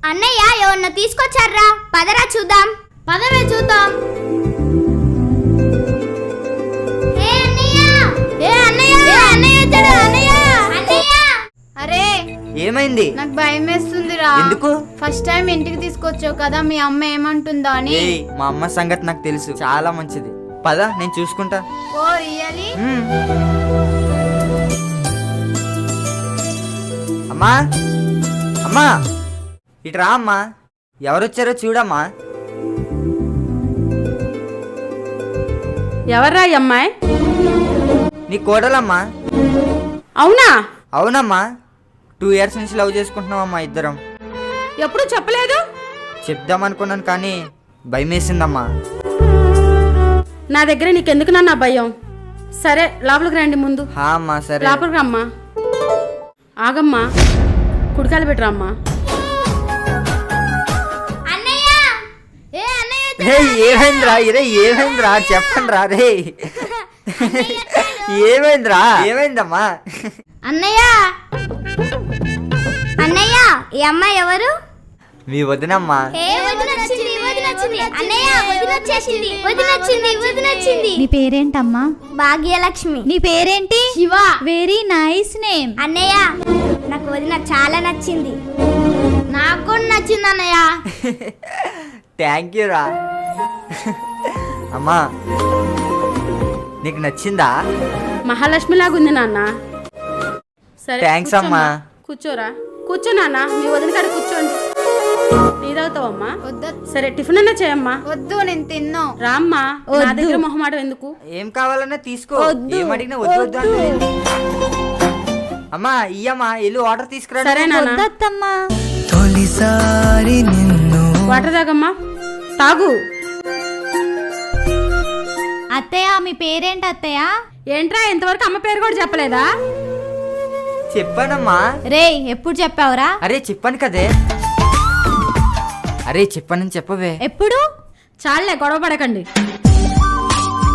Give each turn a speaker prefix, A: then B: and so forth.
A: అన్నయ్య ఎవరినో తీసుకొచ్చారా, పదరా చూద్దాం. పదవే చూద్దాం.
B: అరే
C: ఏమైంది?
B: నాకు భయం వేస్తుందిరా.
C: ఎందుకు?
B: ఫస్ట్ టైం ఇంటికి తీసుకొచ్చావు కదా, మీ అమ్మ ఏమంటుందో అని.
C: మా అమ్మ సంగతి నాకు తెలుసు, చాలా మంచిది. పద, నేను చూసుకుంటా.
B: Oh really?
C: అమ్మా అమ్మా, ఇటు రా అమ్మా. ఎవరొచ్చారో చూడమ్మా.
D: ఎవర్రా ఈ అమ్మాయి?
C: నీ కోడలమ్మా.
D: అవునా?
C: అవునమ్మా, 2 years నుంచి లవ్ చేసుకుంటున్నామమ్మా ఇద్దరం.
D: ఎప్పుడు చెప్పలేదు.
C: చెప్దామనుకున్నాను కానీ భయం వేసిందమ్మా.
D: నా దగ్గర నీకెందుకు నాన్న భయం? సరే లోపలికి రండి ముందు.
C: హా అమ్మా, సరే.
D: లోపలికి రమ్మా. ఆగమ్మా, కుడికాయలు పెట్టరా అమ్మా.
C: ఏమైందిరా? ఏమైందిరా చెప్పండి రా. రే ఏమైందిరా? ఏమైందమ్మా?
A: అన్నయ్య అన్నయ్య, ఈ అమ్మాయి ఎవరు?
C: మీ వదినమ్మా.
A: నీ పేరేంటమ్మా? భాగ్యలక్ష్మి. నీ పేరేంటి? శివ. Very nice name. అన్నయ్య, నాకు వదిన చాలా నచ్చింది. నాకు కూడా నచ్చింది అన్నయ్య.
C: థ్యాంక్ యూ రా. అమ్మా, నీకు నచ్చిందా?
D: మహాలక్ష్మి లాగుంది నాన్న. సరే
C: థ్యాంక్స్ అమ్మా.
D: కూర్చోరా, కూర్చో నాన్న. మీ వదిన కాడ కూర్చోండి. టీ తాగుతావమ్మా?
B: వద్దు.
D: సరే టిఫిన్ అన్నా చేయమ్మా.
B: వద్దు, నేను తిన్నా.
D: రామ్మా, నా దగ్గర మొహమాట ఎందుకు?
C: ఏం కావాలన్నా తీసుకో. ఏం అడిగినా వద్దు వద్దు అంటే. అమ్మా ఇయ్యమ్మా, వెళ్ళి వాటర్ తీసుకురా.
D: సరే నాన్న. వాటర్ తాగమ్మా, తాగు.
A: అత్తయ్య, మీ పేరేంటి అత్తయ్య?
D: ఏంట్రా ఇంతవరకు అమ్మ పేరు కూడా చెప్పలేదా?
C: చెప్పానమ్మా.
A: రే, ఎప్పుడు చెప్పావురా?
C: అరే చెప్పాను కదే. అరే చెప్పానని చెప్పవే.
A: ఎప్పుడు?
D: చాలే, గొడవ పడకండి.